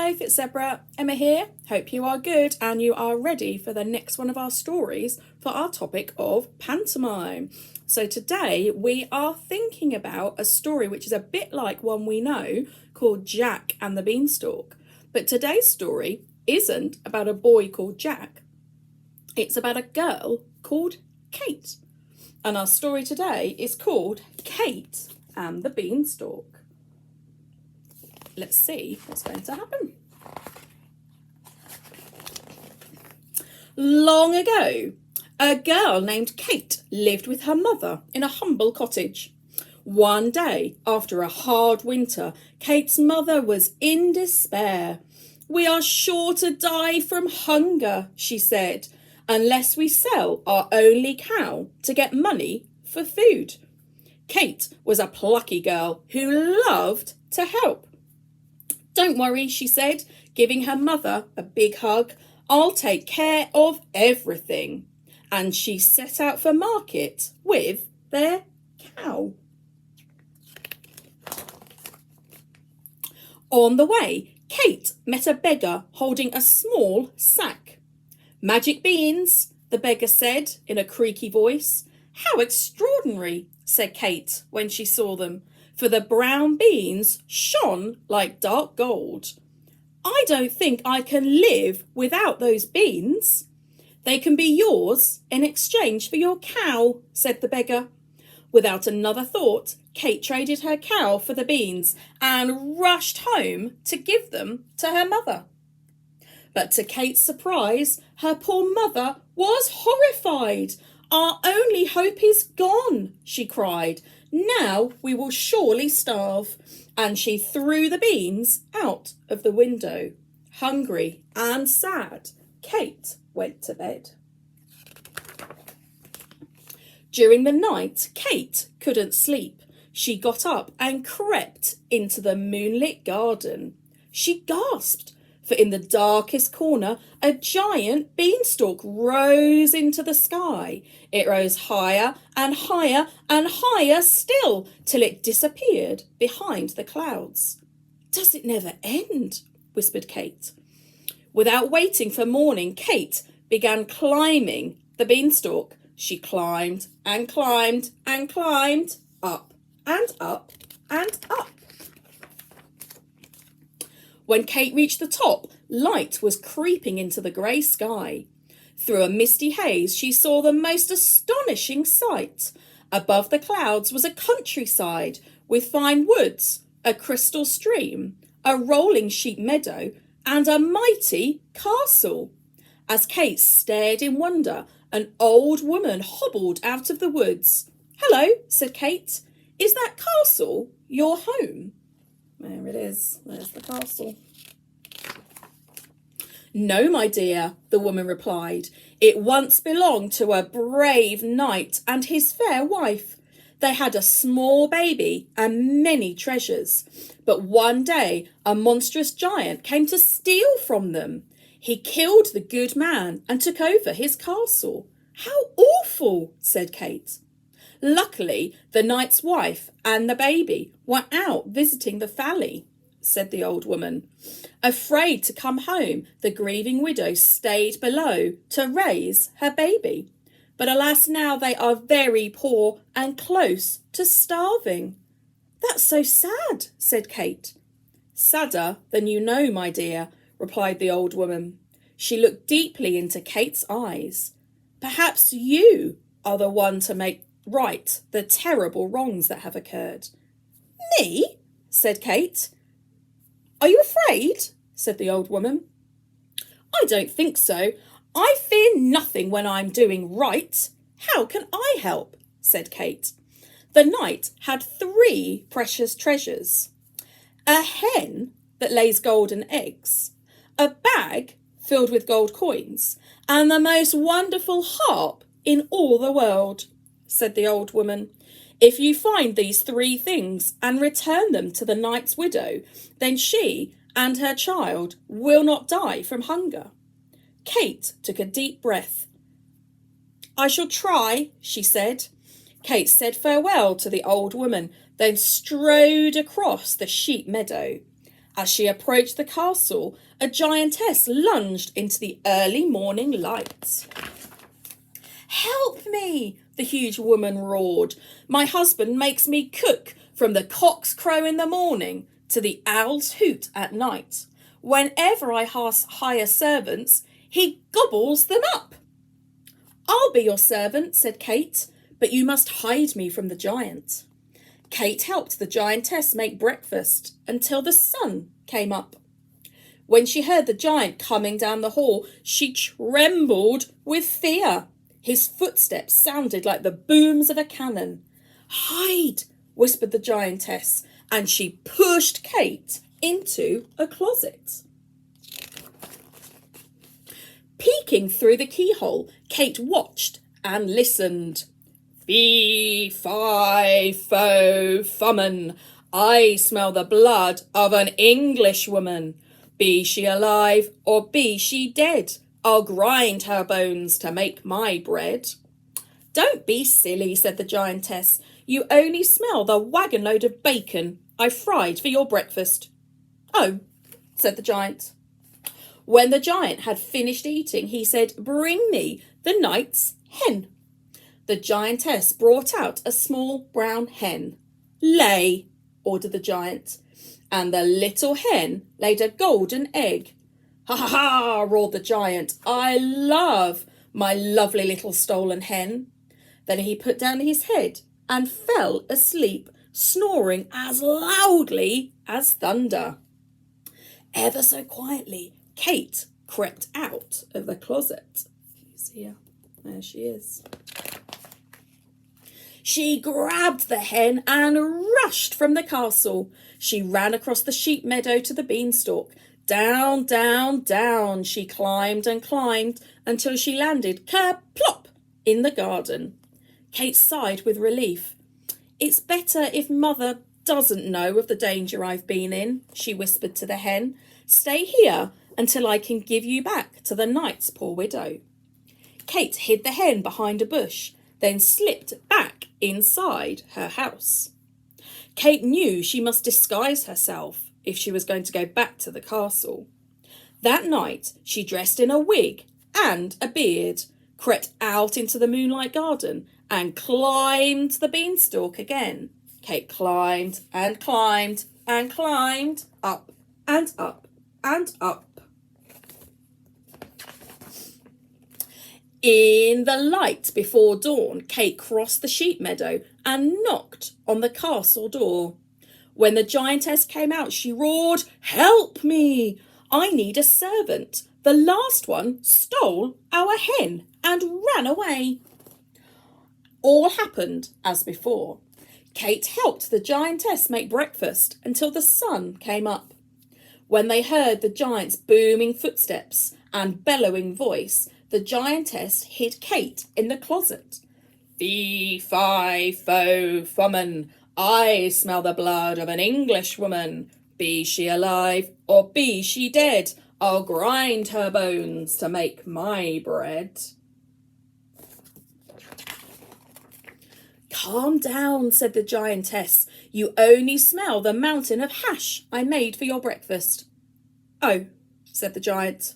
Hello, Fitzzebra. Emma here. Hope you are good and you are ready for the next one of our stories for our topic of pantomime. So today we are thinking about a story which is a bit like one we know called Jack and the Beanstalk. But today's story isn't about a boy called Jack. It's about a girl called Kate. And our story today is called Kate and the Beanstalk. Let's see what's going to happen. Long ago, a girl named Kate lived with her mother in a humble cottage. One day, after a hard winter, Kate's mother was in despair. "We are sure to die from hunger," she said, "unless we sell our only cow to get money for food." Kate was a plucky girl who loved to help. "Don't worry," she said, giving her mother a big hug. "I'll take care of everything." And she set out for market with their cow. On the way, Kate met a beggar holding a small sack. "Magic beans," the beggar said in a creaky voice. "How extraordinary," said Kate when she saw them, for the brown beans shone like dark gold. "I don't think I can live without those beans." "They can be yours in exchange for your cow," said the beggar. Without another thought, Kate traded her cow for the beans and rushed home to give them to her mother. But to Kate's surprise, her poor mother was horrified. "Our only hope is gone," she cried. "Now we will surely starve." And she threw the beans out of the window. Hungry and sad, Kate went to bed. During the night, Kate couldn't sleep. She got up and crept into the moonlit garden. She gasped, for in the darkest corner, a giant beanstalk rose into the sky. It rose higher and higher and higher still, till it disappeared behind the clouds. "Does it never end?" whispered Kate. Without waiting for morning, Kate began climbing the beanstalk. She climbed and climbed and climbed, up and up and up. When Kate reached the top, light was creeping into the grey sky. Through a misty haze, she saw the most astonishing sight. Above the clouds was a countryside with fine woods, a crystal stream, a rolling sheep meadow, and a mighty castle. As Kate stared in wonder, an old woman hobbled out of the woods. "Hello," said Kate. "Is that castle your home?" There it is. There's the castle. "No, my dear," the woman replied. "It once belonged to a brave knight and his fair wife. They had a small baby and many treasures. But one day a monstrous giant came to steal from them. He killed the good man and took over his castle." "How awful," said Kate. "Luckily, the knight's wife and the baby were out visiting the valley," said the old woman. "Afraid to come home, the grieving widow stayed below to raise her baby. But alas, now they are very poor and close to starving." "That's so sad," said Kate. "Sadder than you know, my dear," replied the old woman. She looked deeply into Kate's eyes. "Perhaps you are the one to make right the terrible wrongs that have occurred." "Me?" said Kate. "Are you afraid?" said the old woman. "I don't think so. I fear nothing when I'm doing right. How can I help?" said Kate. The knight had 3 precious treasures: a hen that lays golden eggs, a bag filled with gold coins, and the most wonderful harp in all the world. Said the old woman, "If you find these 3 things and return them to the knight's widow, then she and her child will not die from hunger." Kate took a deep breath. "I shall try," she said. Kate said farewell to the old woman, then strode across the sheep meadow. As she approached the castle, a giantess lunged into the early morning light. "Help me!" the huge woman roared. "My husband makes me cook from the cock's crow in the morning to the owl's hoot at night. Whenever I hire servants, he gobbles them up." "I'll be your servant," said Kate, "but you must hide me from the giant." Kate helped the giantess make breakfast until the sun came up. When she heard the giant coming down the hall, she trembled with fear. His footsteps sounded like the booms of a cannon. "Hide," whispered the giantess, and she pushed Kate into a closet. Peeking through the keyhole, Kate watched and listened. "Fee, fi, fo, fummin. I smell the blood of an Englishwoman. Be she alive or be she dead, I'll grind her bones to make my bread." "Don't be silly," said the giantess. "You only smell the wagon load of bacon I fried for your breakfast." "Oh," said the giant. When the giant had finished eating, he said, "Bring me the knight's hen." The giantess brought out a small brown hen. "Lay," ordered the giant, and the little hen laid a golden egg. "Ha ha ha," roared the giant. "I love my lovely little stolen hen." Then he put down his head and fell asleep, snoring as loudly as thunder. Ever so quietly, Kate crept out of the closet. You see her? There she is. She grabbed the hen and rushed from the castle. She ran across the sheep meadow to the beanstalk. Down, down, down she climbed and climbed until she landed kerplop in the garden. Kate sighed with relief. "It's better if Mother doesn't know of the danger I've been in," she whispered to the hen. "Stay here until I can give you back to the knight's poor widow." Kate hid the hen behind a bush, then slipped back inside her house. Kate knew she must disguise herself if she was going to go back to the castle. That night she dressed in a wig and a beard, crept out into the moonlight garden, and climbed the beanstalk again. Kate climbed and climbed and climbed, up and up and up. In the light before dawn, Kate crossed the sheep meadow and knocked on the castle door. When the giantess came out, she roared, "Help me! I need a servant. The last one stole our hen and ran away." All happened as before. Kate helped the giantess make breakfast until the sun came up. When they heard the giant's booming footsteps and bellowing voice, the giantess hid Kate in the closet. "Fee, fi, fo, fummin. I smell the blood of an Englishwoman. Be she alive or be she dead, I'll grind her bones to make my bread." "Calm down," said the giantess. "You only smell the mountain of hash I made for your breakfast." "Oh," said the giant.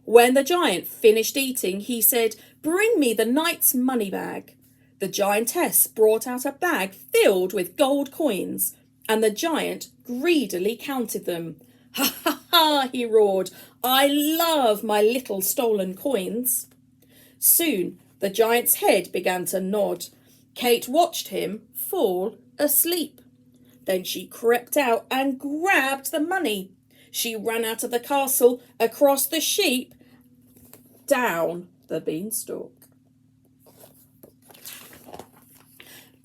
When the giant finished eating, he said, "Bring me the knight's money bag." The giantess brought out a bag filled with gold coins, and the giant greedily counted them. "Ha ha ha," he roared. "I love my little stolen coins." Soon the giant's head began to nod. Kate watched him fall asleep. Then she crept out and grabbed the money. She ran out of the castle, across the sheep, down the beanstalk.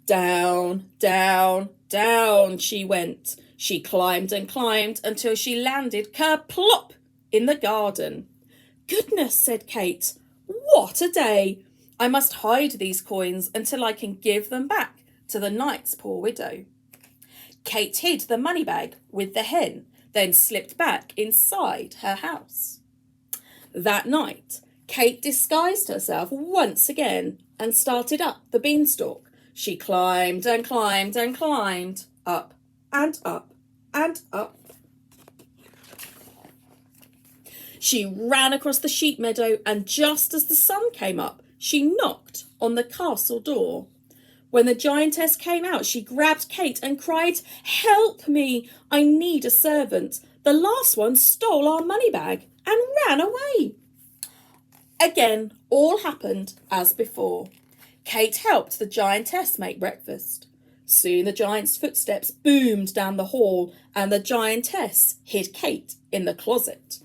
Down, down, down she went. She climbed and climbed until she landed kerplop in the garden. "Goodness," said Kate, "what a day! I must hide these coins until I can give them back to the knight's poor widow." Kate hid the money bag with the hen, then slipped back inside her house. That night, Kate disguised herself once again and started up the beanstalk. She climbed and climbed and climbed, up and up and up. She ran across the sheep meadow, and just as the sun came up, she knocked on the castle door. When the giantess came out, she grabbed Kate and cried, "Help me! I need a servant. The last one stole our money bag and ran away." Again, all happened as before. Kate helped the giantess make breakfast. Soon the giant's footsteps boomed down the hall, and the giantess hid Kate in the closet.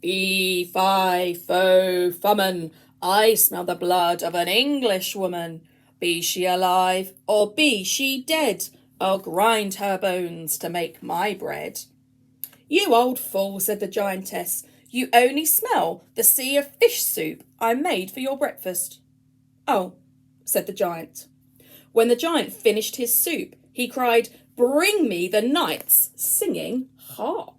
"Fee-fi-fo-fummin, I smell the blood of an Englishwoman. Be she alive or be she dead, I'll grind her bones to make my bread." "You old fool," said the giantess, "you only smell the sea of fish soup I made for your breakfast." "Oh," said the giant. When the giant finished his soup, he cried, "Bring me the knight's singing harp."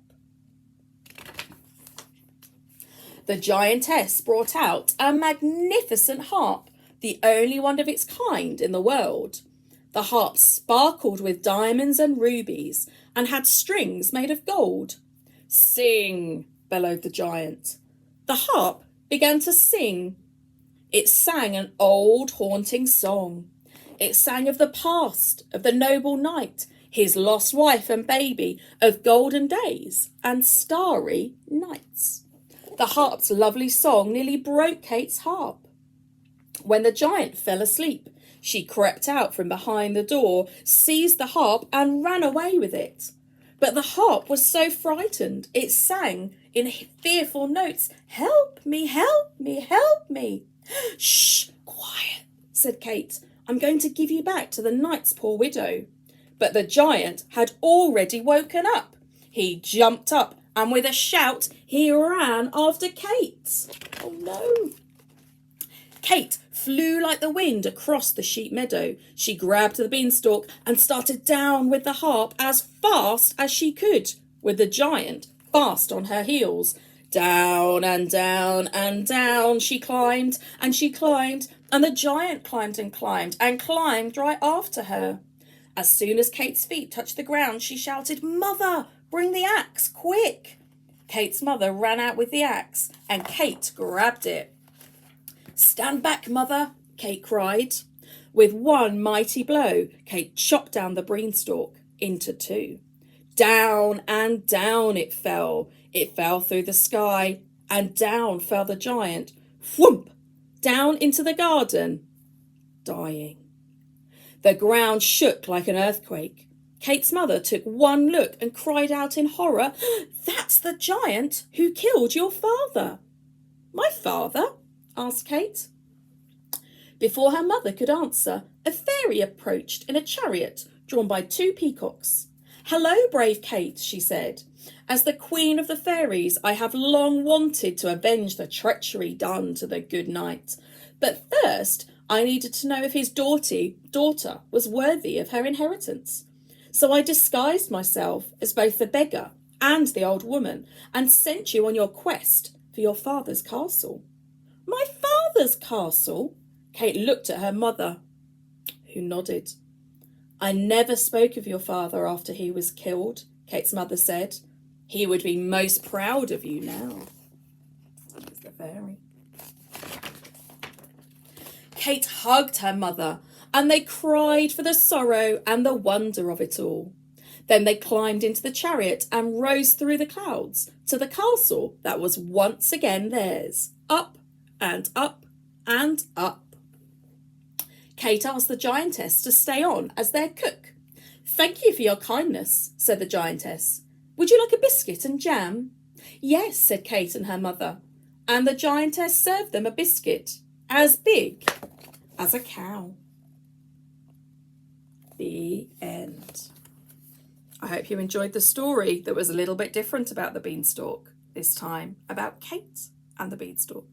The giantess brought out a magnificent harp, the only one of its kind in the world. The harp sparkled with diamonds and rubies and had strings made of gold. "Sing!" bellowed the giant. The harp began to sing. It sang an old haunting song. It sang of the past, of the noble knight, his lost wife and baby, of golden days and starry nights. The harp's lovely song nearly broke Kate's heart. When the giant fell asleep, she crept out from behind the door, seized the harp and ran away with it. But the harp was so frightened, it sang in fearful notes, "Help me, help me, help me." "Shh, quiet," said Kate. "I'm going to give you back to the knight's poor widow." But the giant had already woken up. He jumped up and with a shout, he ran after Kate. Oh no. Kate flew like the wind across the sheep meadow. She grabbed the beanstalk and started down with the harp as fast as she could, with the giant fast on her heels. Down and down and down she climbed, and the giant climbed and climbed right after her. As soon as Kate's feet touched the ground, she shouted, "Mother, bring the axe, quick!" Kate's mother ran out with the axe, and Kate grabbed it. "Stand back, mother," Kate cried. With one mighty blow, Kate chopped down the beanstalk into two. Down and down it fell. It fell through the sky, and down fell the giant, whoomp, down into the garden, dying. The ground shook like an earthquake. Kate's mother took one look and cried out in horror, "That's the giant who killed your father." "My father?" asked Kate. Before her mother could answer, a fairy approached in a chariot drawn by two peacocks. "Hello, brave Kate," she said. "As the queen of the fairies, I have long wanted to avenge the treachery done to the good knight. But first, I needed to know if his daughter was worthy of her inheritance. So I disguised myself as both the beggar and the old woman and sent you on your quest for your father's castle." "My father's castle?" Kate looked at her mother, who nodded. "I never spoke of your father after he was killed," Kate's mother said. "He would be most proud of you now." There's the fairy. Kate hugged her mother, and they cried for the sorrow and the wonder of it all. Then they climbed into the chariot and rose through the clouds to the castle that was once again theirs, up and up and up. Kate asked the giantess to stay on as their cook. "Thank you for your kindness," said the giantess. "Would you like a biscuit and jam?" "Yes," said Kate and her mother, and the giantess served them a biscuit as big as a cow. The end. I hope you enjoyed the story that was a little bit different about the beanstalk, this time about Kate and the beanstalk.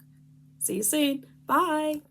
See you soon. Bye.